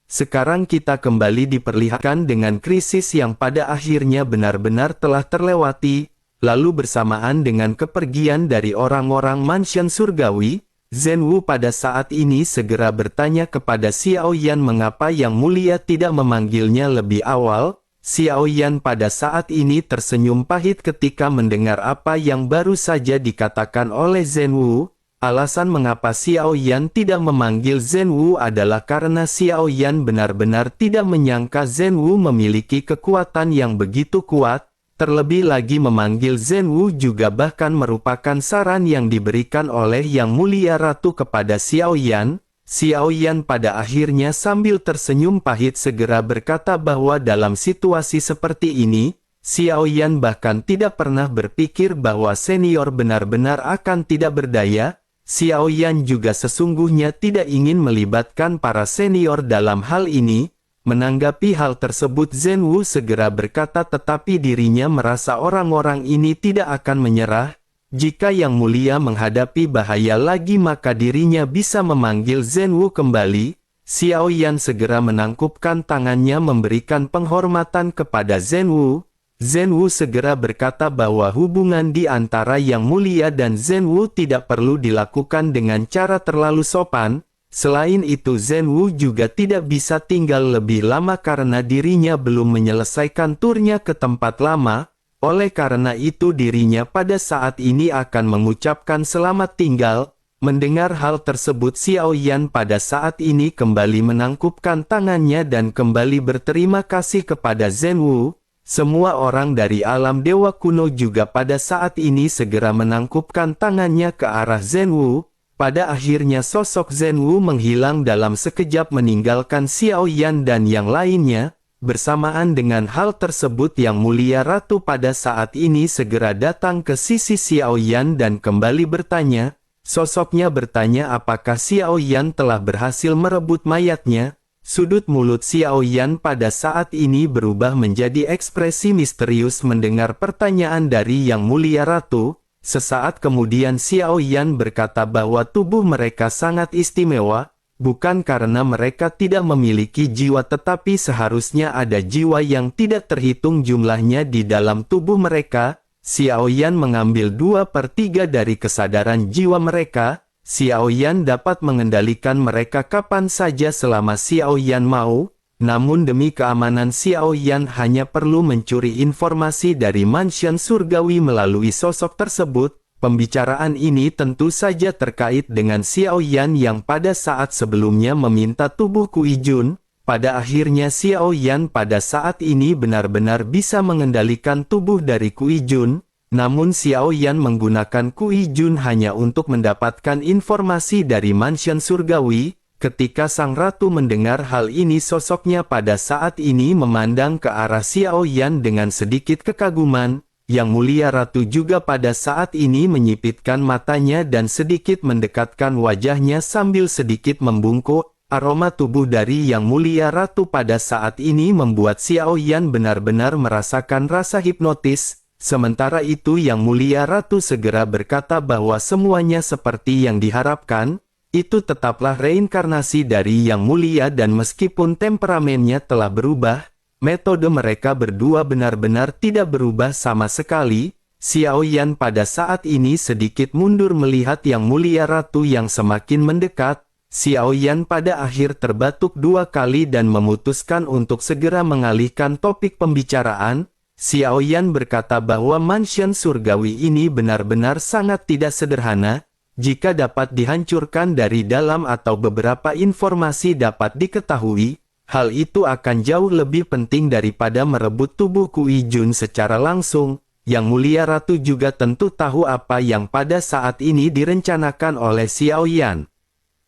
Sekarang kita kembali diperlihatkan dengan krisis yang pada akhirnya benar-benar telah terlewati, lalu bersamaan dengan kepergian dari orang-orang mansion surgawi, Zhenwu pada saat ini segera bertanya kepada Xiao Yan mengapa Yang Mulia tidak memanggilnya lebih awal. Xiao Yan pada saat ini tersenyum pahit ketika mendengar apa yang baru saja dikatakan oleh Zhenwu. Alasan mengapa Xiao Yan tidak memanggil Zhenwu adalah karena Xiao Yan benar-benar tidak menyangka Zhenwu memiliki kekuatan yang begitu kuat, terlebih lagi memanggil Zhenwu juga bahkan merupakan saran yang diberikan oleh Yang Mulia Ratu kepada Xiao Yan. Xiao Yan pada akhirnya sambil tersenyum pahit segera berkata bahwa dalam situasi seperti ini, Xiao Yan bahkan tidak pernah berpikir bahwa senior benar-benar akan tidak berdaya. Xiao Yan juga sesungguhnya tidak ingin melibatkan para senior dalam hal ini. Menanggapi hal tersebut Zhenwu segera berkata tetapi dirinya merasa orang-orang ini tidak akan menyerah. Jika Yang Mulia menghadapi bahaya lagi maka dirinya bisa memanggil Zhenwu kembali. Xiao Yan segera menangkupkan tangannya memberikan penghormatan kepada Zhenwu. Zhenwu segera berkata bahwa hubungan di antara Yang Mulia dan Zhenwu tidak perlu dilakukan dengan cara terlalu sopan. Selain itu Zhenwu juga tidak bisa tinggal lebih lama karena dirinya belum menyelesaikan turnya ke tempat lama. Oleh karena itu dirinya pada saat ini akan mengucapkan selamat tinggal. Mendengar hal tersebut Xiao Yan pada saat ini kembali menangkupkan tangannya dan kembali berterima kasih kepada Zhenwu. Semua orang dari alam dewa kuno juga pada saat ini segera menangkupkan tangannya ke arah Zhenwu. Pada akhirnya sosok Zhenwu menghilang dalam sekejap meninggalkan Xiao Yan dan yang lainnya. Bersamaan dengan hal tersebut Yang Mulia Ratu pada saat ini segera datang ke sisi Xiao Yan dan kembali bertanya. Sosoknya bertanya apakah Xiao Yan telah berhasil merebut mayatnya. Sudut mulut Xiao Yan pada saat ini berubah menjadi ekspresi misterius mendengar pertanyaan dari Yang Mulia Ratu. Sesaat kemudian Xiao Yan berkata bahwa tubuh mereka sangat istimewa, bukan karena mereka tidak memiliki jiwa tetapi seharusnya ada jiwa yang tidak terhitung jumlahnya di dalam tubuh mereka. Xiao Yan mengambil 2/3 dari kesadaran jiwa mereka. Xiao Yan dapat mengendalikan mereka kapan saja selama Xiao Yan mau, namun demi keamanan Xiao Yan hanya perlu mencuri informasi dari mansion surgawi melalui sosok tersebut. Pembicaraan ini tentu saja terkait dengan Xiao Yan yang pada saat sebelumnya meminta tubuh Kui Jun. Pada akhirnya Xiao Yan pada saat ini benar-benar bisa mengendalikan tubuh dari Kui Jun. Namun Xiao Yan menggunakan Kui Jun hanya untuk mendapatkan informasi dari mansion surgawi. Ketika sang ratu mendengar hal ini sosoknya pada saat ini memandang ke arah Xiao Yan dengan sedikit kekaguman. Yang Mulia Ratu juga pada saat ini menyipitkan matanya dan sedikit mendekatkan wajahnya sambil sedikit membungkuk. Aroma tubuh dari Yang Mulia Ratu pada saat ini membuat Xiao Yan benar-benar merasakan rasa hipnotis. Sementara itu Yang Mulia Ratu segera berkata bahwa semuanya seperti yang diharapkan, itu tetaplah reinkarnasi dari Yang Mulia dan meskipun temperamennya telah berubah, metode mereka berdua benar-benar tidak berubah sama sekali. Xiao Yan pada saat ini sedikit mundur melihat Yang Mulia Ratu yang semakin mendekat. Xiao Yan pada akhir terbatuk 2 kali dan memutuskan untuk segera mengalihkan topik pembicaraan. Xiao Yan berkata bahwa mansion surgawi ini benar-benar sangat tidak sederhana. Jika dapat dihancurkan dari dalam atau beberapa informasi dapat diketahui, hal itu akan jauh lebih penting daripada merebut tubuh Kui Jun secara langsung. Yang Mulia Ratu juga tentu tahu apa yang pada saat ini direncanakan oleh Xiao Yan.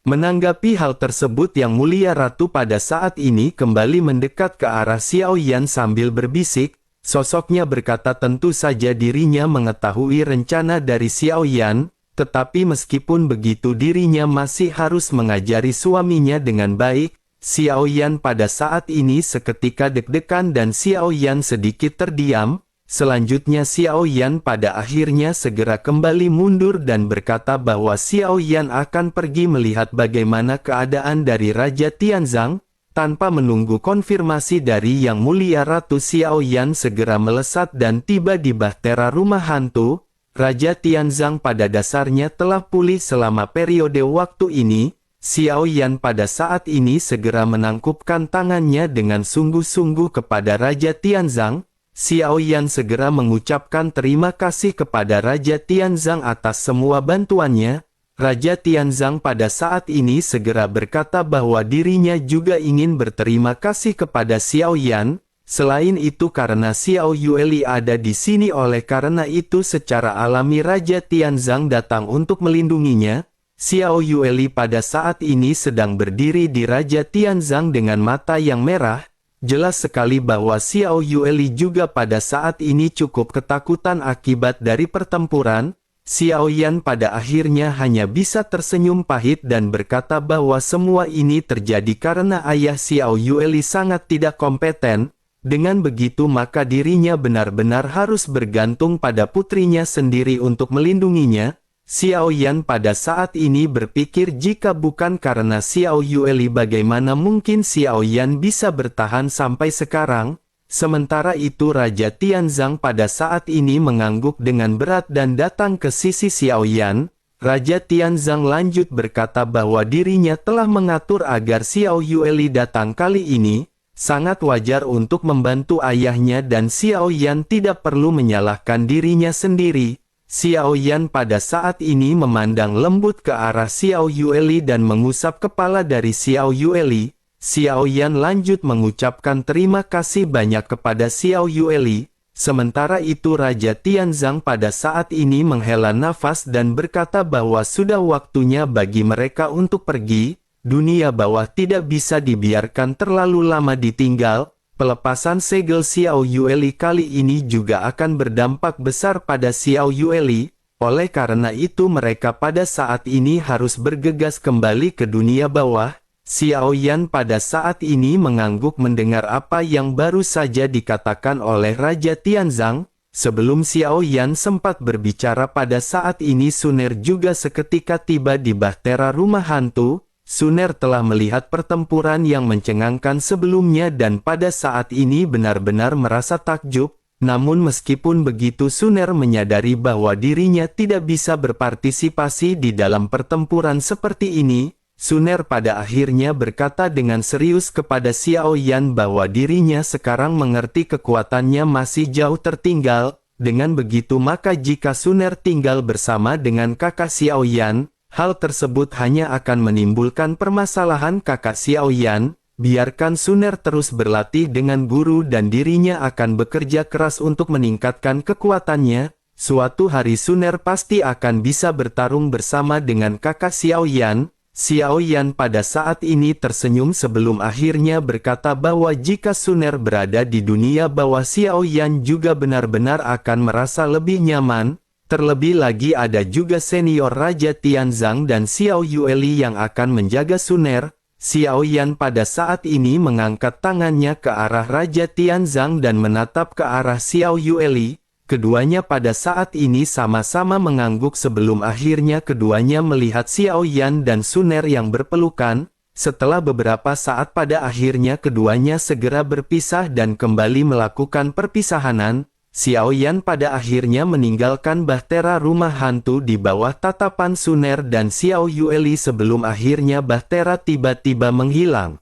Menanggapi hal tersebut Yang Mulia Ratu pada saat ini kembali mendekat ke arah Xiao Yan sambil berbisik. Sosoknya berkata tentu saja dirinya mengetahui rencana dari Xiao Yan, tetapi meskipun begitu dirinya masih harus mengajari suaminya dengan baik. Xiao Yan pada saat ini seketika deg-degan dan Xiao Yan sedikit terdiam. Selanjutnya Xiao Yan pada akhirnya segera kembali mundur dan berkata bahwa Xiao Yan akan pergi melihat bagaimana keadaan dari Raja Tianzang. Tanpa menunggu konfirmasi dari Yang Mulia Ratu Xiaoyan segera melesat dan tiba di bahtera rumah hantu. Raja Tianzang pada dasarnya telah pulih selama periode waktu ini. Xiaoyan pada saat ini segera menangkupkan tangannya dengan sungguh-sungguh kepada Raja Tianzang. Xiaoyan segera mengucapkan terima kasih kepada Raja Tianzang atas semua bantuannya. Raja Tianzang pada saat ini segera berkata bahwa dirinya juga ingin berterima kasih kepada Xiaoyan. Selain itu karena Xiao Yueli ada di sini, oleh karena itu secara alami Raja Tianzang datang untuk melindunginya. Xiao Yueli pada saat ini sedang berdiri di Raja Tianzang dengan mata yang merah. Jelas sekali bahwa Xiao Yueli juga pada saat ini cukup ketakutan akibat dari pertempuran. Xiaoyan pada akhirnya hanya bisa tersenyum pahit dan berkata bahwa semua ini terjadi karena ayah Xiao Yueli sangat tidak kompeten. Dengan begitu maka dirinya benar-benar harus bergantung pada putrinya sendiri untuk melindunginya. Xiaoyan pada saat ini berpikir jika bukan karena Xiao Yueli bagaimana mungkin Xiaoyan bisa bertahan sampai sekarang. Sementara itu Raja Tianzang pada saat ini mengangguk dengan berat dan datang ke sisi Xiaoyan. Raja Tianzang lanjut berkata bahwa dirinya telah mengatur agar Xiao Yueli datang kali ini. Sangat wajar untuk membantu ayahnya dan Xiaoyan tidak perlu menyalahkan dirinya sendiri. Xiaoyan pada saat ini memandang lembut ke arah Xiao Yueli dan mengusap kepala dari Xiao Yueli. Xiaoyan lanjut mengucapkan terima kasih banyak kepada Xiao Yueli. Sementara itu Raja Tianzang pada saat ini menghela nafas dan berkata bahwa sudah waktunya bagi mereka untuk pergi. Dunia bawah tidak bisa dibiarkan terlalu lama ditinggal. Pelepasan segel Xiao Yueli kali ini juga akan berdampak besar pada Xiao Yueli. Oleh karena itu mereka pada saat ini harus bergegas kembali ke dunia bawah. Xiaoyan pada saat ini mengangguk mendengar apa yang baru saja dikatakan oleh Raja Tianzang. Sebelum Xiaoyan sempat berbicara pada saat ini Suner juga seketika tiba di bahtera rumah hantu. Suner telah melihat pertempuran yang mencengangkan sebelumnya dan pada saat ini benar-benar merasa takjub. Namun meskipun begitu Suner menyadari bahwa dirinya tidak bisa berpartisipasi di dalam pertempuran seperti ini. Suner pada akhirnya berkata dengan serius kepada Xiaoyan bahwa dirinya sekarang mengerti kekuatannya masih jauh tertinggal. Dengan begitu maka jika Suner tinggal bersama dengan kakak Xiaoyan, hal tersebut hanya akan menimbulkan permasalahan kakak Xiaoyan. Biarkan Suner terus berlatih dengan guru dan dirinya akan bekerja keras untuk meningkatkan kekuatannya. Suatu hari Suner pasti akan bisa bertarung bersama dengan kakak Xiaoyan. Xiaoyan pada saat ini tersenyum sebelum akhirnya berkata bahwa jika Suner berada di dunia bawah Xiaoyan juga benar-benar akan merasa lebih nyaman. Terlebih lagi ada juga senior Raja Tianzang dan Xiao Yueli yang akan menjaga Suner. Xiaoyan pada saat ini mengangkat tangannya ke arah Raja Tianzang dan menatap ke arah Xiao Yueli. Keduanya pada saat ini sama-sama mengangguk sebelum akhirnya keduanya melihat Xiaoyan dan Suner yang berpelukan. Setelah beberapa saat pada akhirnya keduanya segera berpisah dan kembali melakukan perpisahanan. Xiaoyan pada akhirnya meninggalkan bahtera rumah hantu di bawah tatapan Suner dan Xiao Yueli sebelum akhirnya bahtera tiba-tiba menghilang.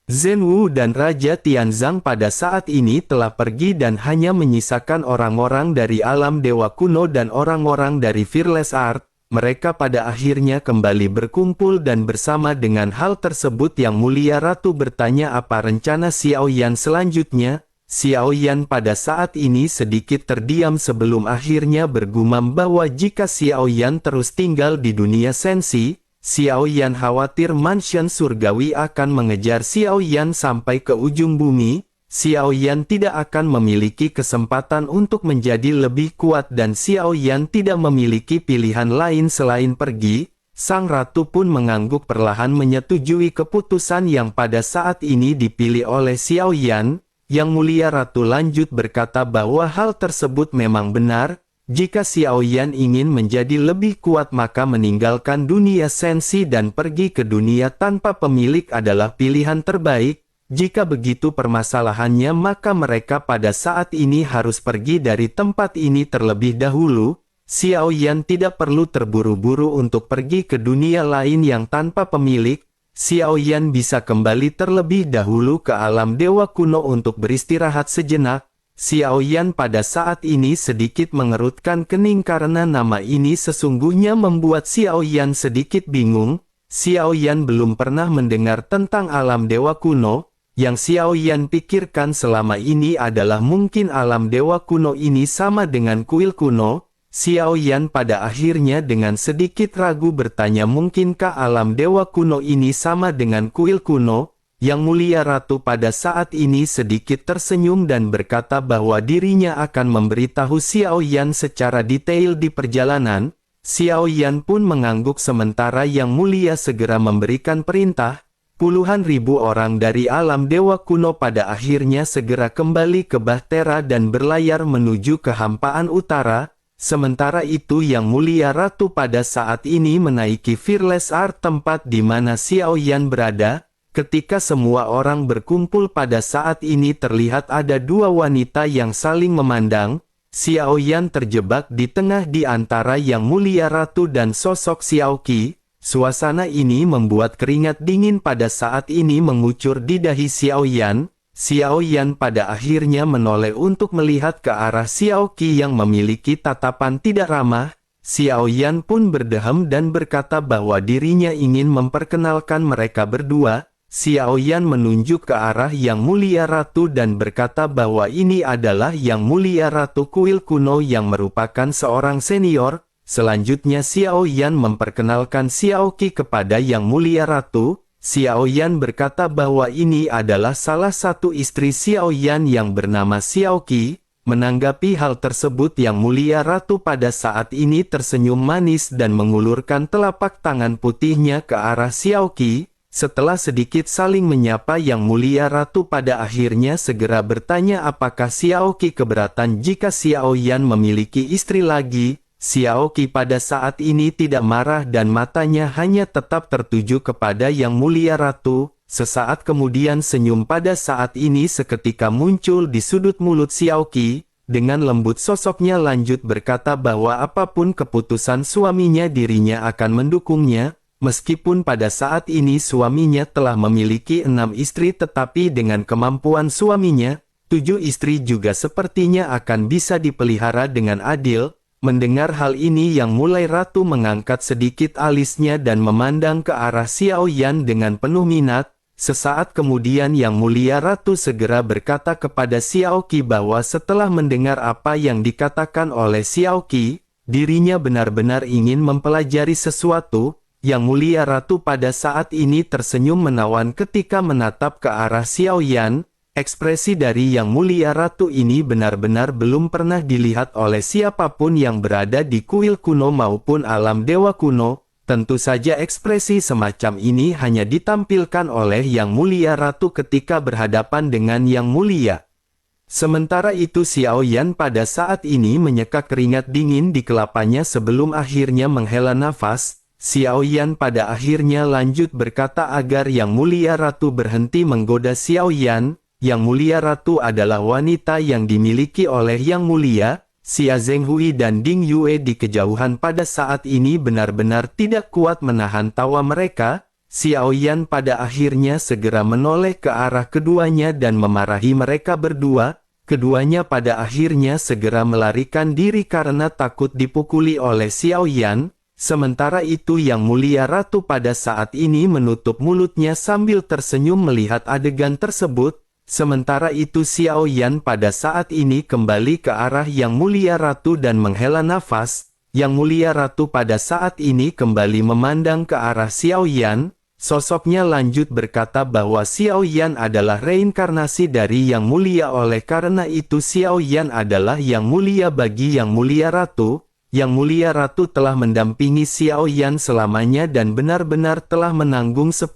Zhen Wu dan Raja Tianzang pada saat ini telah pergi dan hanya menyisakan orang-orang dari alam dewa kuno dan orang-orang dari Fearless Art. Mereka pada akhirnya kembali berkumpul dan bersama dengan hal tersebut Yang Mulia Ratu bertanya apa rencana Xiaoyan selanjutnya. Xiaoyan pada saat ini sedikit terdiam sebelum akhirnya bergumam bahwa jika Xiaoyan terus tinggal di dunia sensi, Xiaoyan khawatir mansion surgawi akan mengejar Xiaoyan sampai ke ujung bumi. Xiaoyan tidak akan memiliki kesempatan untuk menjadi lebih kuat dan Xiaoyan tidak memiliki pilihan lain selain pergi. Sang ratu pun mengangguk perlahan menyetujui keputusan yang pada saat ini dipilih oleh Xiaoyan. Yang Mulia Ratu lanjut berkata bahwa hal tersebut memang benar. Jika Xiaoyan ingin menjadi lebih kuat maka meninggalkan dunia sensi dan pergi ke dunia tanpa pemilik adalah pilihan terbaik. Jika begitu permasalahannya, maka mereka pada saat ini harus pergi dari tempat ini terlebih dahulu. Xiao Yan tidak perlu terburu-buru untuk pergi ke dunia lain yang tanpa pemilik. Xiao Yan bisa kembali terlebih dahulu ke alam dewa kuno untuk beristirahat sejenak. Xiao Yan pada saat ini sedikit mengerutkan kening karena nama ini sesungguhnya membuat Xiao Yan sedikit bingung. Xiao Yan belum pernah mendengar tentang alam dewa kuno. Yang Xiao Yan pikirkan selama ini adalah mungkin alam dewa kuno ini sama dengan kuil kuno. Xiao Yan pada akhirnya dengan sedikit ragu bertanya, mungkinkah alam dewa kuno ini sama dengan kuil kuno? Yang Mulia Ratu pada saat ini sedikit tersenyum dan berkata bahwa dirinya akan memberitahu Xiao Yan secara detail di perjalanan. Xiao Yan pun mengangguk sementara Yang Mulia segera memberikan perintah. Puluhan ribu orang dari alam dewa kuno pada akhirnya segera kembali ke Bahtera dan berlayar menuju kehampaan utara. Sementara itu Yang Mulia Ratu pada saat ini menaiki Fearless Art, tempat di mana Xiao Yan berada. Ketika semua orang berkumpul pada saat ini terlihat ada dua wanita yang saling memandang. Xiao Yan terjebak di tengah di antara Yang Mulia Ratu dan sosok Xiao Qi. Suasana ini membuat keringat dingin pada saat ini mengucur di dahi Xiao Yan. Xiao Yan pada akhirnya menoleh untuk melihat ke arah Xiao Qi yang memiliki tatapan tidak ramah. Xiao Yan pun berdehem dan berkata bahwa dirinya ingin memperkenalkan mereka berdua. Xiao Yan menunjuk ke arah Yang Mulia Ratu dan berkata bahwa ini adalah Yang Mulia Ratu kuil kuno yang merupakan seorang senior. Selanjutnya Xiao Yan memperkenalkan Xiao Qi kepada Yang Mulia Ratu. Xiao Yan berkata bahwa ini adalah salah satu istri Xiao Yan yang bernama Xiao Qi. Menanggapi hal tersebut Yang Mulia Ratu pada saat ini tersenyum manis dan mengulurkan telapak tangan putihnya ke arah Xiao Qi. Setelah sedikit saling menyapa Yang Mulia Ratu pada akhirnya segera bertanya apakah Xiao Qi keberatan jika Xiao Yan memiliki istri lagi. Xiao Qi pada saat ini tidak marah dan matanya hanya tetap tertuju kepada Yang Mulia Ratu. Sesaat kemudian senyum pada saat ini seketika muncul di sudut mulut Xiao Qi. Dengan lembut sosoknya lanjut berkata bahwa apapun keputusan suaminya dirinya akan mendukungnya. Meskipun pada saat ini suaminya telah memiliki 6 istri tetapi dengan kemampuan suaminya, 7 istri juga sepertinya akan bisa dipelihara dengan adil. Mendengar hal ini Yang Mulia Ratu mengangkat sedikit alisnya dan memandang ke arah Xiao Yan dengan penuh minat. Sesaat kemudian Yang Mulia Ratu segera berkata kepada Xiao Qi bahwa setelah mendengar apa yang dikatakan oleh Xiao Qi, dirinya benar-benar ingin mempelajari sesuatu. Yang Mulia Ratu pada saat ini tersenyum menawan ketika menatap ke arah Xiao Yan. Ekspresi dari Yang Mulia Ratu ini benar-benar belum pernah dilihat oleh siapapun yang berada di kuil kuno maupun alam dewa kuno. Tentu saja ekspresi semacam ini hanya ditampilkan oleh Yang Mulia Ratu ketika berhadapan dengan Yang Mulia. Sementara itu Xiao Yan pada saat ini menyeka keringat dingin di kelapanya sebelum akhirnya menghela nafas. Xiao Yan pada akhirnya lanjut berkata agar Yang Mulia Ratu berhenti menggoda Xiao Yan. Yang Mulia Ratu adalah wanita yang dimiliki oleh Yang Mulia. Xia Zhenghui dan Ding Yue di kejauhan pada saat ini benar-benar tidak kuat menahan tawa mereka. Xiao Yan pada akhirnya segera menoleh ke arah keduanya dan memarahi mereka berdua. Keduanya pada akhirnya segera melarikan diri karena takut dipukuli oleh Xiao Yan. Sementara itu Yang Mulia Ratu pada saat ini menutup mulutnya sambil tersenyum melihat adegan tersebut. Sementara itu Xiao Yan pada saat ini kembali ke arah Yang Mulia Ratu dan menghela nafas. Yang Mulia Ratu pada saat ini kembali memandang ke arah Xiao Yan. Sosoknya lanjut berkata bahwa Xiao Yan adalah reinkarnasi dari Yang Mulia, oleh karena itu Xiao Yan adalah Yang Mulia bagi Yang Mulia Ratu. Yang Mulia Ratu telah mendampingi Xiao Yan selamanya dan benar-benar telah menanggung 10.000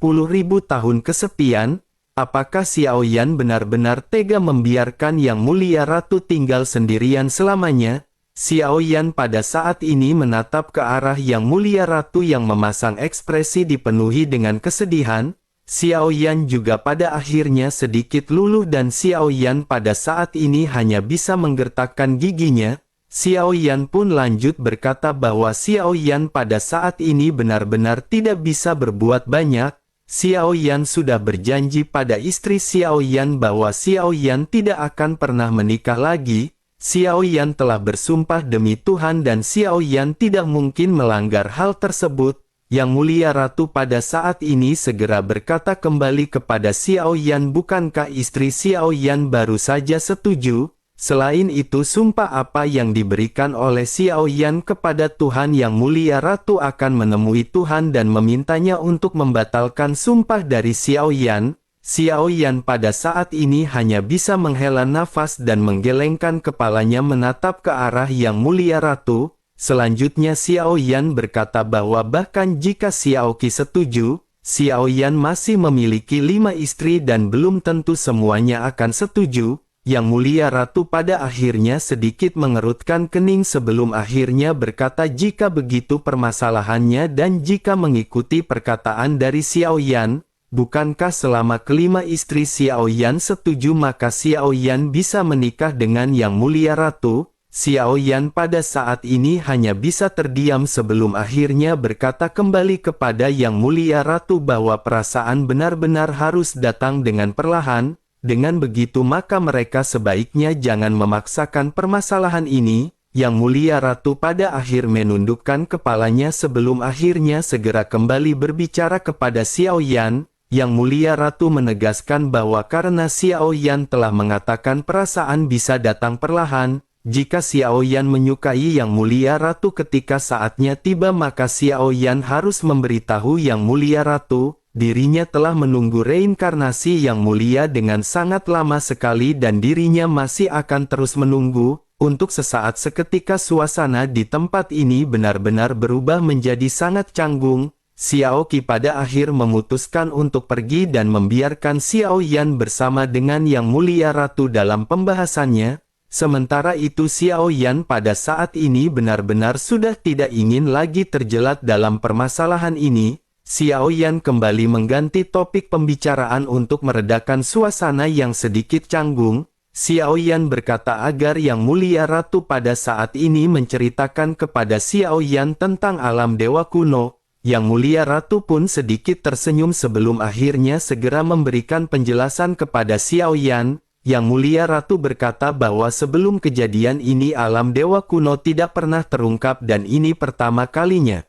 tahun kesepian. Apakah Xiao Yan benar-benar tega membiarkan Yang Mulia Ratu tinggal sendirian selamanya? Xiao Yan pada saat ini menatap ke arah Yang Mulia Ratu yang memasang ekspresi dipenuhi dengan kesedihan. Xiao Yan juga pada akhirnya sedikit luluh dan Xiao Yan pada saat ini hanya bisa menggertakkan giginya. Xiao Yan pun lanjut berkata bahwa Xiao Yan pada saat ini benar-benar tidak bisa berbuat banyak. Xiao Yan sudah berjanji pada istri Xiao Yan bahwa Xiao Yan tidak akan pernah menikah lagi. Xiao Yan telah bersumpah demi Tuhan dan Xiao Yan tidak mungkin melanggar hal tersebut. Yang Mulia Ratu pada saat ini segera berkata kembali kepada Xiao Yan, bukankah istri Xiao Yan baru saja setuju? Selain itu sumpah apa yang diberikan oleh Xiao Yan kepada Tuhan? Yang Mulia Ratu akan menemui Tuhan dan memintanya untuk membatalkan sumpah dari Xiao Yan. Xiao Yan pada saat ini hanya bisa menghela nafas dan menggelengkan kepalanya menatap ke arah Yang Mulia Ratu. Selanjutnya Xiao Yan berkata bahwa bahkan jika Xiao Qi setuju, Xiao Yan masih memiliki 5 istri dan belum tentu semuanya akan setuju. Yang Mulia Ratu pada akhirnya sedikit mengerutkan kening sebelum akhirnya berkata, jika begitu permasalahannya dan jika mengikuti perkataan dari Xiao Yan, bukankah selama kelima istri Xiao Yan setuju maka Xiao Yan bisa menikah dengan Yang Mulia Ratu? Xiao Yan pada saat ini hanya bisa terdiam sebelum akhirnya berkata kembali kepada Yang Mulia Ratu bahwa perasaan benar-benar harus datang dengan perlahan. Dengan begitu maka mereka sebaiknya jangan memaksakan permasalahan ini. Yang Mulia Ratu pada akhir menundukkan kepalanya sebelum akhirnya segera kembali berbicara kepada Xiao Yan. Yang Mulia Ratu menegaskan bahwa karena Xiao Yan telah mengatakan perasaan bisa datang perlahan, jika Xiao Yan menyukai Yang Mulia Ratu ketika saatnya tiba maka Xiao Yan harus memberitahu Yang Mulia Ratu, dirinya telah menunggu reinkarnasi Yang Mulia dengan sangat lama sekali dan dirinya masih akan terus menunggu. Untuk sesaat seketika suasana di tempat ini benar-benar berubah menjadi sangat canggung. Xiao Qi pada akhir memutuskan untuk pergi dan membiarkan Xiao Yan bersama dengan Yang Mulia Ratu dalam pembahasannya. Sementara itu Xiao Yan pada saat ini benar-benar sudah tidak ingin lagi terjelat dalam permasalahan ini. Xiao Yan kembali mengganti topik pembicaraan untuk meredakan suasana yang sedikit canggung. Xiao Yan berkata agar Yang Mulia Ratu pada saat ini menceritakan kepada Xiao Yan tentang alam dewa kuno. Yang Mulia Ratu pun sedikit tersenyum sebelum akhirnya segera memberikan penjelasan kepada Xiao Yan. Yang Mulia Ratu berkata bahwa sebelum kejadian ini alam dewa kuno tidak pernah terungkap dan ini pertama kalinya.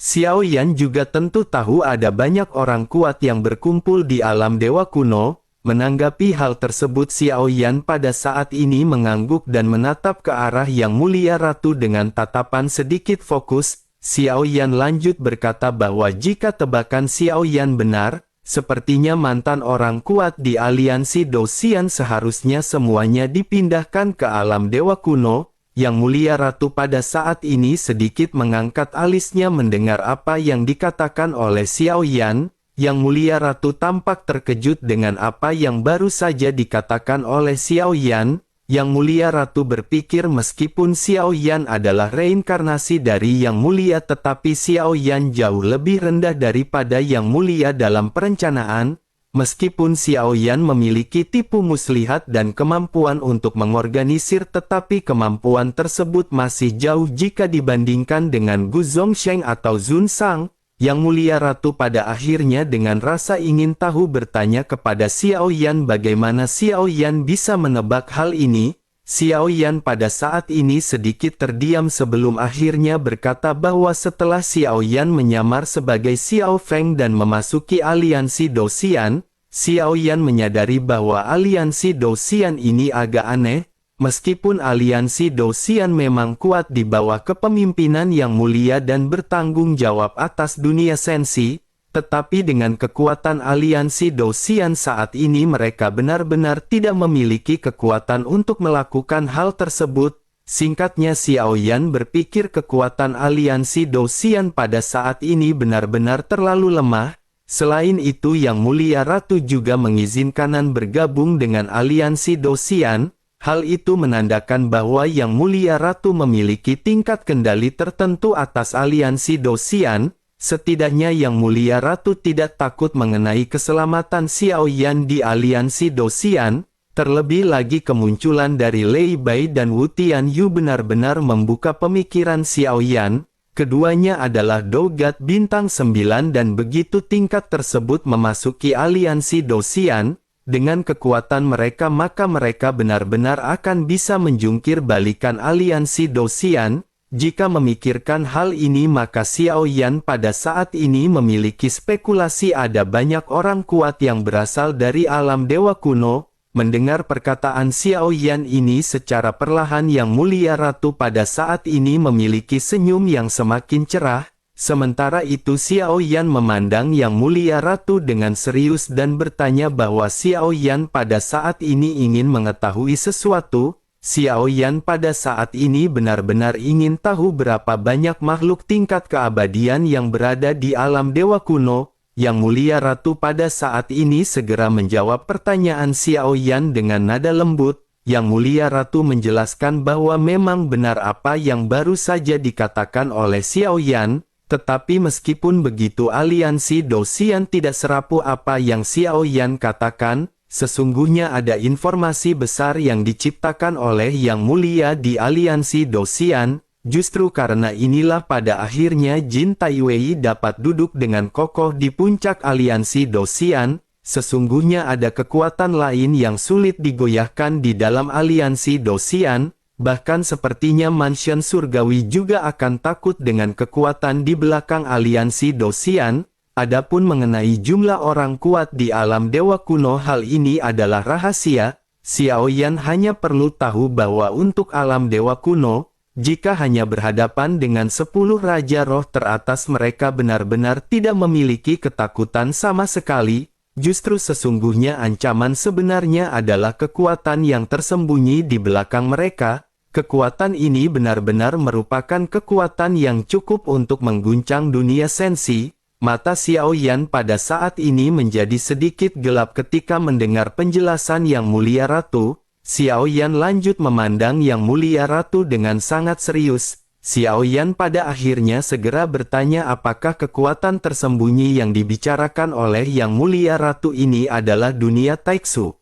Xiao Yan juga tentu tahu ada banyak orang kuat yang berkumpul di alam dewa kuno. Menanggapi hal tersebut Xiao Yan pada saat ini mengangguk dan menatap ke arah Yang Mulia Ratu dengan tatapan sedikit fokus. Xiao Yan lanjut berkata bahwa jika tebakan Xiao Yan benar, sepertinya mantan orang kuat di aliansi Dou-Xian seharusnya semuanya dipindahkan ke alam dewa kuno. Yang Mulia Ratu pada saat ini sedikit mengangkat alisnya mendengar apa yang dikatakan oleh Xiao Yan. Yang Mulia Ratu tampak terkejut dengan apa yang baru saja dikatakan oleh Xiao Yan. Yang Mulia Ratu berpikir meskipun Xiao Yan adalah reinkarnasi dari Yang Mulia tetapi Xiao Yan jauh lebih rendah daripada Yang Mulia dalam perencanaan. Meskipun Xiao Yan memiliki tipu muslihat dan kemampuan untuk mengorganisir tetapi kemampuan tersebut masih jauh jika dibandingkan dengan Gu Zongsheng atau Zun Sang. Yang Mulia Ratu pada akhirnya dengan rasa ingin tahu bertanya kepada Xiao Yan bagaimana Xiao Yan bisa menebak hal ini. Xiao Yan pada saat ini sedikit terdiam sebelum akhirnya berkata bahwa setelah Xiao Yan menyamar sebagai Xiao Feng dan memasuki aliansi Dou-Xian, Xiao Yan menyadari bahwa aliansi Dou-Xian ini agak aneh. Meskipun aliansi Dou-Xian memang kuat di bawah kepemimpinan Yang Mulia dan bertanggung jawab atas dunia sensi, tetapi dengan kekuatan aliansi Dou-Xian saat ini mereka benar-benar tidak memiliki kekuatan untuk melakukan hal tersebut. Singkatnya Xiao Yan berpikir kekuatan aliansi Dou-Xian pada saat ini benar-benar terlalu lemah. Selain itu Yang Mulia Ratu juga mengizinkan bergabung dengan aliansi Dou-Xian. Hal itu menandakan bahwa Yang Mulia Ratu memiliki tingkat kendali tertentu atas aliansi Dou-Xian. Setidaknya Yang Mulia Ratu tidak takut mengenai keselamatan Xiao Yan di aliansi Dosian, terlebih lagi kemunculan dari Lei Bai dan Wu Tianyu benar-benar membuka pemikiran Xiao Yan. Keduanya adalah Dogat bintang 9 dan begitu tingkat tersebut memasuki aliansi Dosian, dengan kekuatan mereka maka mereka benar-benar akan bisa menjungkir balikan aliansi Dosian. Jika memikirkan hal ini maka Xiao Yan pada saat ini memiliki spekulasi ada banyak orang kuat yang berasal dari alam dewa kuno. Mendengar perkataan Xiao Yan ini secara perlahan Yang Mulia Ratu pada saat ini memiliki senyum yang semakin cerah. Sementara itu Xiao Yan memandang Yang Mulia Ratu dengan serius dan bertanya bahwa Xiao Yan pada saat ini ingin mengetahui sesuatu. Xiao Yan pada saat ini benar-benar ingin tahu berapa banyak makhluk tingkat keabadian yang berada di alam dewa kuno. Yang Mulia Ratu pada saat ini segera menjawab pertanyaan Xiao Yan dengan nada lembut. Yang Mulia Ratu menjelaskan bahwa memang benar apa yang baru saja dikatakan oleh Xiao Yan, tetapi meskipun begitu aliansi Dosian tidak serapuh apa yang Xiao Yan katakan. Sesungguhnya ada informasi besar yang diciptakan oleh Yang Mulia di aliansi Dosian, justru karena inilah pada akhirnya Jin Taiwei dapat duduk dengan kokoh di puncak aliansi Dosian. Sesungguhnya ada kekuatan lain yang sulit digoyahkan di dalam aliansi Dosian, bahkan sepertinya Mansion Surgawi juga akan takut dengan kekuatan di belakang aliansi Dosian. Adapun mengenai jumlah orang kuat di alam dewa kuno hal ini adalah rahasia. Xiao Yan hanya perlu tahu bahwa untuk alam dewa kuno, jika hanya berhadapan dengan 10 Raja Roh teratas mereka benar-benar tidak memiliki ketakutan sama sekali. Justru sesungguhnya ancaman sebenarnya adalah kekuatan yang tersembunyi di belakang mereka. Kekuatan ini benar-benar merupakan kekuatan yang cukup untuk mengguncang dunia sensi. Mata Xiao Yan pada saat ini menjadi sedikit gelap ketika mendengar penjelasan Yang Mulia Ratu. Xiao Yan lanjut memandang Yang Mulia Ratu dengan sangat serius. Xiao Yan pada akhirnya segera bertanya apakah kekuatan tersembunyi yang dibicarakan oleh Yang Mulia Ratu ini adalah dunia Taiksu.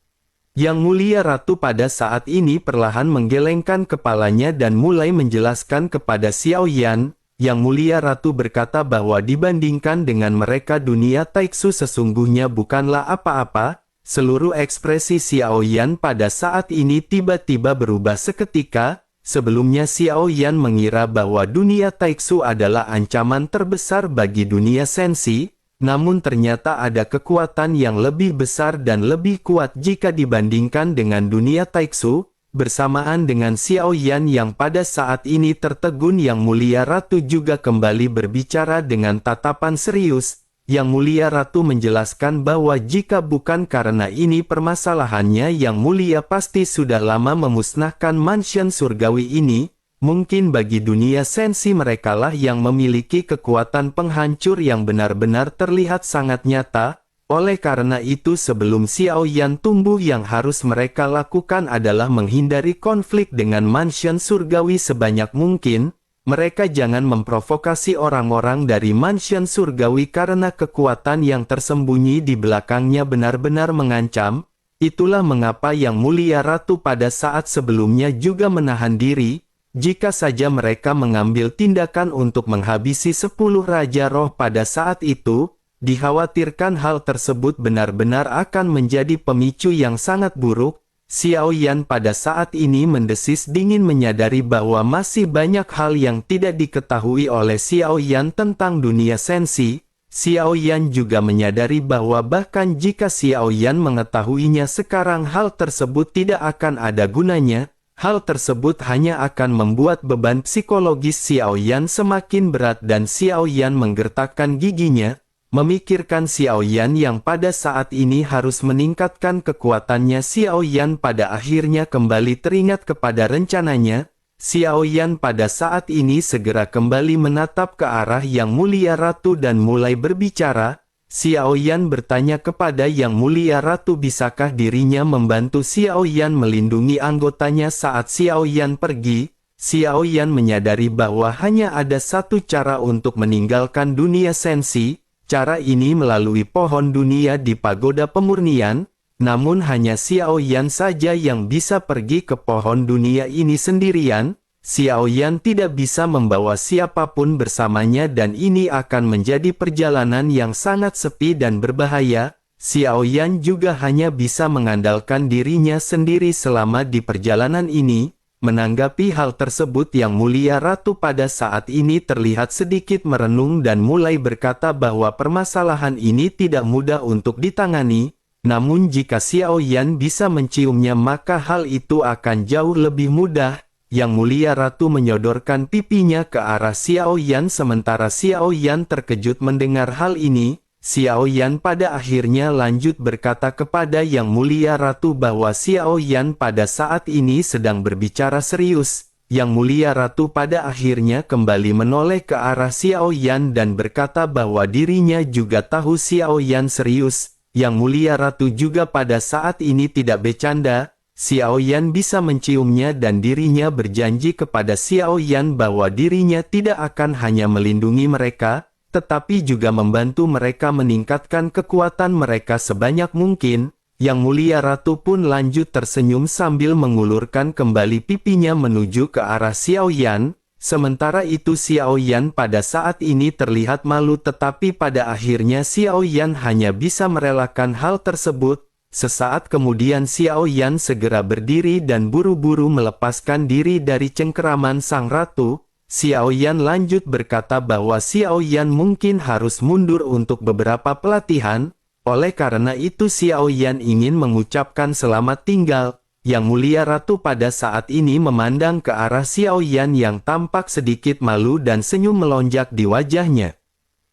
Yang Mulia Ratu pada saat ini perlahan menggelengkan kepalanya dan mulai menjelaskan kepada Xiao Yan. Yang Mulia Ratu berkata bahwa dibandingkan dengan mereka dunia Taiksu sesungguhnya bukanlah apa-apa. Seluruh ekspresi Xiao Yan pada saat ini tiba-tiba berubah seketika. Sebelumnya Xiao Yan mengira bahwa dunia Taiksu adalah ancaman terbesar bagi dunia sensi. Namun ternyata ada kekuatan yang lebih besar dan lebih kuat jika dibandingkan dengan dunia Taiksu. Bersamaan dengan Xiao Yan yang pada saat ini tertegun Yang Mulia Ratu juga kembali berbicara dengan tatapan serius. Yang Mulia Ratu menjelaskan bahwa jika bukan karena ini permasalahannya Yang Mulia pasti sudah lama memusnahkan Mansion Surgawi ini. Mungkin bagi dunia sensi merekalah yang memiliki kekuatan penghancur yang benar-benar terlihat sangat nyata. Oleh karena itu sebelum Xiao Yan tumbuh yang harus mereka lakukan adalah menghindari konflik dengan Mansion Surgawi sebanyak mungkin. Mereka jangan memprovokasi orang-orang dari Mansion Surgawi karena kekuatan yang tersembunyi di belakangnya benar-benar mengancam. Itulah mengapa Yang Mulia Ratu pada saat sebelumnya juga menahan diri. Jika saja mereka mengambil tindakan untuk menghabisi 10 Raja Roh pada saat itu, dikhawatirkan hal tersebut benar-benar akan menjadi pemicu yang sangat buruk. Xiao Yan pada saat ini mendesis dingin menyadari bahwa masih banyak hal yang tidak diketahui oleh Xiao Yan tentang dunia sensi. Xiao Yan juga menyadari bahwa bahkan jika Xiao Yan mengetahuinya sekarang hal tersebut tidak akan ada gunanya. Hal tersebut hanya akan membuat beban psikologis Xiao Yan semakin berat dan Xiao Yan menggertakkan giginya. Memikirkan Xiao Yan yang pada saat ini harus meningkatkan kekuatannya, Xiao Yan pada akhirnya kembali teringat kepada rencananya. Xiao Yan pada saat ini segera kembali menatap ke arah Yang Mulia Ratu dan mulai berbicara. Xiao Yan bertanya kepada Yang Mulia Ratu bisakah dirinya membantu Xiao Yan melindungi anggotanya saat Xiao Yan pergi. Xiao Yan menyadari bahwa hanya ada satu cara untuk meninggalkan dunia sensi, cara ini melalui pohon dunia di pagoda pemurnian, namun hanya Xiao Yan saja yang bisa pergi ke pohon dunia ini sendirian. Xiao Yan tidak bisa membawa siapapun bersamanya dan ini akan menjadi perjalanan yang sangat sepi dan berbahaya. Xiao Yan juga hanya bisa mengandalkan dirinya sendiri selama di perjalanan ini. Menanggapi hal tersebut Yang Mulia Ratu pada saat ini terlihat sedikit merenung dan mulai berkata bahwa permasalahan ini tidak mudah untuk ditangani, namun jika Xiao Yan bisa menciumnya maka hal itu akan jauh lebih mudah. Yang Mulia Ratu menyodorkan pipinya ke arah Xiao Yan sementara Xiao Yan terkejut mendengar hal ini. Xiao Yan pada akhirnya lanjut berkata kepada Yang Mulia Ratu bahwa Xiao Yan pada saat ini sedang berbicara serius. Yang Mulia Ratu pada akhirnya kembali menoleh ke arah Xiao Yan dan berkata bahwa dirinya juga tahu Xiao Yan serius. Yang Mulia Ratu juga pada saat ini tidak bercanda. Xiao Yan bisa menciumnya dan dirinya berjanji kepada Xiao Yan bahwa dirinya tidak akan hanya melindungi mereka, tetapi juga membantu mereka meningkatkan kekuatan mereka sebanyak mungkin. Yang Mulia Ratu pun lanjut tersenyum sambil mengulurkan kembali pipinya menuju ke arah Xiao Yan. Sementara itu Xiao Yan pada saat ini terlihat malu tetapi pada akhirnya Xiao Yan hanya bisa merelakan hal tersebut. Sesaat kemudian Xiao Yan segera berdiri dan buru-buru melepaskan diri dari cengkeraman sang ratu. Xiao Yan lanjut berkata bahwa Xiao Yan mungkin harus mundur untuk beberapa pelatihan, oleh karena itu Xiao Yan ingin mengucapkan selamat tinggal. Yang Mulia Ratu pada saat ini memandang ke arah Xiao Yan yang tampak sedikit malu dan senyum melonjak di wajahnya.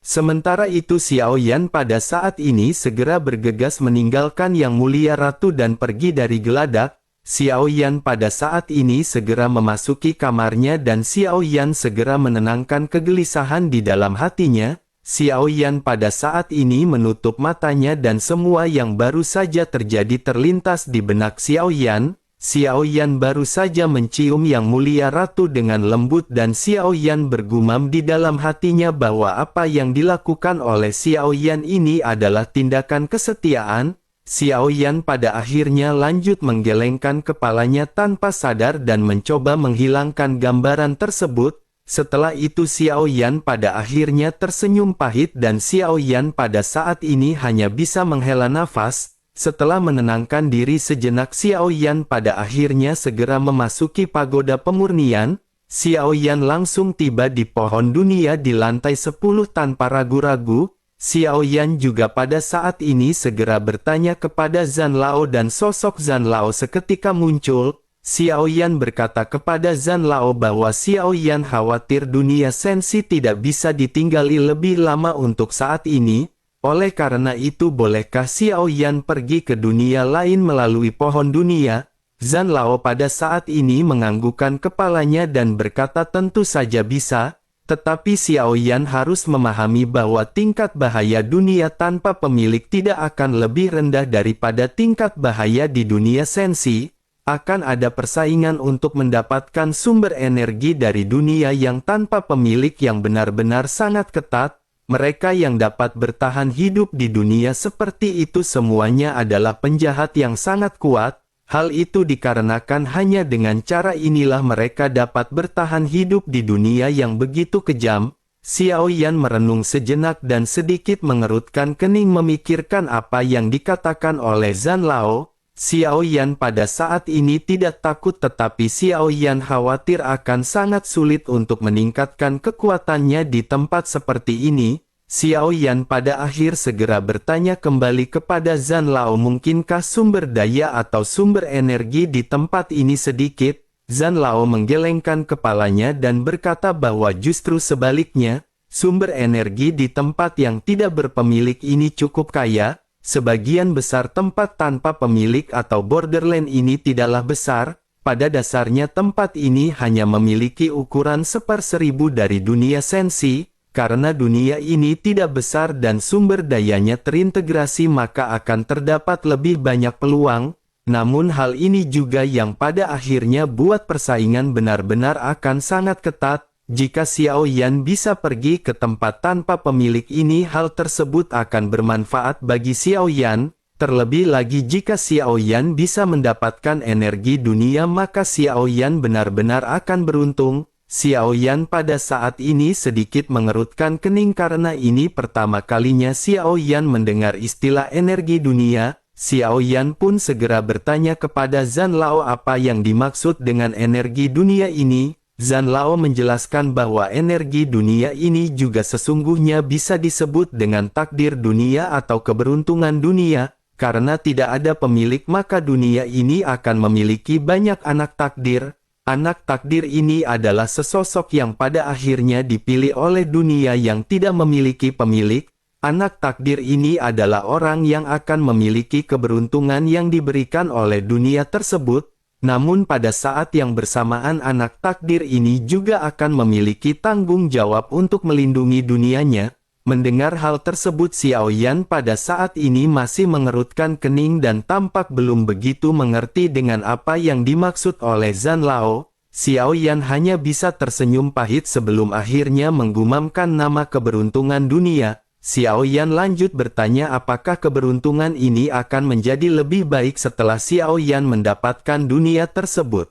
Sementara itu Xiao Yan pada saat ini segera bergegas meninggalkan Yang Mulia Ratu dan pergi dari geladak. Xiao Yan pada saat ini segera memasuki kamarnya dan Xiao Yan segera menenangkan kegelisahan di dalam hatinya. Xiao Yan pada saat ini menutup matanya dan semua yang baru saja terjadi terlintas di benak Xiao Yan. Xiao Yan baru saja mencium Yang Mulia Ratu dengan lembut dan Xiao Yan bergumam di dalam hatinya bahwa apa yang dilakukan oleh Xiao Yan ini adalah tindakan kesetiaan. Xiao Yan pada akhirnya lanjut menggelengkan kepalanya tanpa sadar dan mencoba menghilangkan gambaran tersebut. Setelah itu Xiao Yan pada akhirnya tersenyum pahit dan Xiao Yan pada saat ini hanya bisa menghela nafas. Setelah menenangkan diri sejenak Xiao Yan pada akhirnya segera memasuki pagoda pemurnian. Xiao Yan langsung tiba di pohon dunia di lantai 10 tanpa ragu-ragu. Xiao Yan juga pada saat ini segera bertanya kepada Zhan Lao dan sosok Zhan Lao seketika muncul. Xiao Yan berkata kepada Zhan Lao bahwa Xiao Yan khawatir dunia sensi tidak bisa ditinggali lebih lama untuk saat ini. Oleh karena itu bolehkah Xiao Yan pergi ke dunia lain melalui pohon dunia? Zhan Lao pada saat ini menganggukkan kepalanya dan berkata tentu saja bisa. Tetapi Xiao Yan harus memahami bahwa tingkat bahaya dunia tanpa pemilik tidak akan lebih rendah daripada tingkat bahaya di dunia sensi. Akan ada persaingan untuk mendapatkan sumber energi dari dunia yang tanpa pemilik yang benar-benar sangat ketat. Mereka yang dapat bertahan hidup di dunia seperti itu semuanya adalah penjahat yang sangat kuat. Hal itu dikarenakan hanya dengan cara inilah mereka dapat bertahan hidup di dunia yang begitu kejam. Xiao Yan merenung sejenak dan sedikit mengerutkan kening memikirkan apa yang dikatakan oleh Zhan Lao. Xiao Yan pada saat ini tidak takut tetapi Xiao Yan khawatir akan sangat sulit untuk meningkatkan kekuatannya di tempat seperti ini. Xiao Yan pada akhir segera bertanya kembali kepada Zhan Lao mungkinkah sumber daya atau sumber energi di tempat ini sedikit? Zhan Lao menggelengkan kepalanya dan berkata bahwa justru sebaliknya, sumber energi di tempat yang tidak berpemilik ini cukup kaya. Sebagian besar tempat tanpa pemilik atau borderland ini tidaklah besar. Pada dasarnya tempat ini hanya memiliki ukuran 1/1000 dari dunia sensi. Karena dunia ini tidak besar dan sumber dayanya terintegrasi maka akan terdapat lebih banyak peluang. Namun hal ini juga yang pada akhirnya buat persaingan benar-benar akan sangat ketat. Jika Xiao Yan bisa pergi ke tempat tanpa pemilik ini, hal tersebut akan bermanfaat bagi Xiao Yan. Terlebih lagi jika Xiao Yan bisa mendapatkan energi dunia, maka Xiao Yan benar-benar akan beruntung. Xiao Yan pada saat ini sedikit mengerutkan kening karena ini pertama kalinya Xiao Yan mendengar istilah energi dunia. Xiao Yan pun segera bertanya kepada Zhan Lao apa yang dimaksud dengan energi dunia ini. Zhan Lao menjelaskan bahwa energi dunia ini juga sesungguhnya bisa disebut dengan takdir dunia atau keberuntungan dunia. Karena tidak ada pemilik, maka dunia ini akan memiliki banyak anak takdir. Anak takdir ini adalah sesosok yang pada akhirnya dipilih oleh dunia yang tidak memiliki pemilik. Anak takdir ini adalah orang yang akan memiliki keberuntungan yang diberikan oleh dunia tersebut. Namun pada saat yang bersamaan anak takdir ini juga akan memiliki tanggung jawab untuk melindungi dunianya. Mendengar hal tersebut, Xiao Yan pada saat ini masih mengerutkan kening dan tampak belum begitu mengerti dengan apa yang dimaksud oleh Zhan Lao. Xiao Yan hanya bisa tersenyum pahit sebelum akhirnya menggumamkan nama keberuntungan dunia. Xiao Yan lanjut bertanya apakah keberuntungan ini akan menjadi lebih baik setelah Xiao Yan mendapatkan dunia tersebut.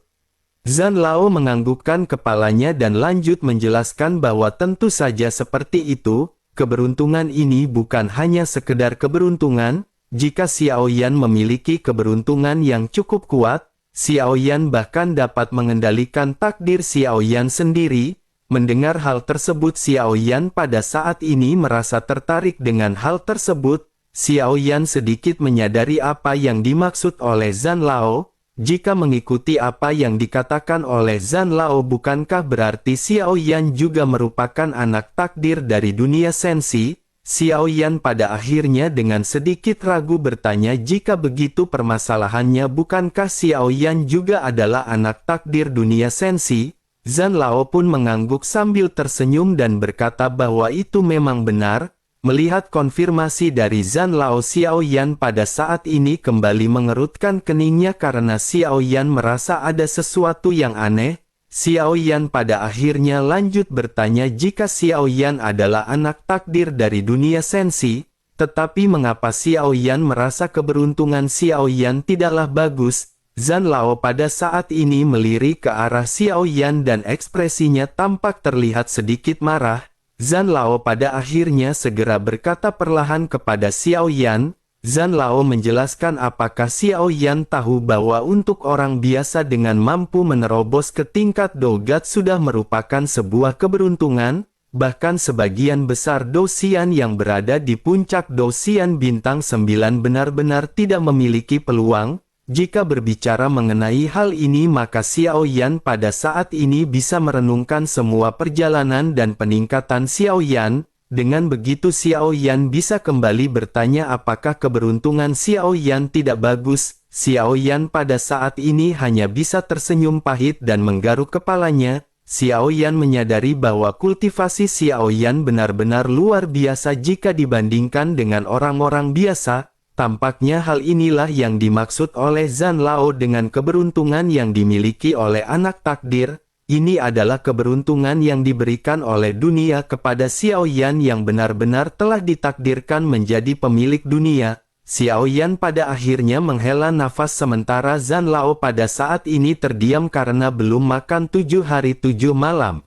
Zhan Lao menganggukkan kepalanya dan lanjut menjelaskan bahwa tentu saja seperti itu, keberuntungan ini bukan hanya sekedar keberuntungan. Jika Xiao Yan memiliki keberuntungan yang cukup kuat, Xiao Yan bahkan dapat mengendalikan takdir Xiao Yan sendiri. Mendengar hal tersebut, Xiao Yan pada saat ini merasa tertarik dengan hal tersebut. Xiao Yan sedikit menyadari apa yang dimaksud oleh Zhan Lao. Jika mengikuti apa yang dikatakan oleh Zhan Lao, bukankah berarti Xiao Yan juga merupakan anak takdir dari dunia sensi? Xiao Yan pada akhirnya dengan sedikit ragu bertanya, jika begitu permasalahannya, bukankah Xiao Yan juga adalah anak takdir dunia sensi? Zhan Lao pun mengangguk sambil tersenyum dan berkata bahwa itu memang benar. Melihat konfirmasi dari Zhan Lao, Xiao Yan pada saat ini kembali mengerutkan keningnya karena Xiao Yan merasa ada sesuatu yang aneh. Xiao Yan pada akhirnya lanjut bertanya jika Xiao Yan adalah anak takdir dari dunia sensi, tetapi mengapa Xiao Yan merasa keberuntungan Xiao Yan tidaklah bagus? Zhan Lao pada saat ini melirik ke arah Xiao Yan dan ekspresinya tampak terlihat sedikit marah. Zhan Lao pada akhirnya segera berkata perlahan kepada Xiao Yan. Zhan Lao menjelaskan apakah Xiao Yan tahu bahwa untuk orang biasa dengan mampu menerobos ke tingkat Dogat sudah merupakan sebuah keberuntungan. Bahkan sebagian besar Dosian yang berada di puncak Dosian bintang 9 benar-benar tidak memiliki peluang. Jika berbicara mengenai hal ini, maka Xiao Yan pada saat ini bisa merenungkan semua perjalanan dan peningkatan Xiao Yan. Dengan begitu Xiao Yan bisa kembali bertanya apakah keberuntungan Xiao Yan tidak bagus. Xiao Yan pada saat ini hanya bisa tersenyum pahit dan menggaruk kepalanya. Xiao Yan menyadari bahwa kultivasi Xiao Yan benar-benar luar biasa jika dibandingkan dengan orang-orang biasa. Tampaknya hal inilah yang dimaksud oleh Zhan Lao dengan keberuntungan yang dimiliki oleh anak takdir. Ini adalah keberuntungan yang diberikan oleh dunia kepada Xiao Yan yang benar-benar telah ditakdirkan menjadi pemilik dunia. Xiao Yan pada akhirnya menghela nafas sementara Zhan Lao pada saat ini terdiam karena belum makan 7 hari 7 malam.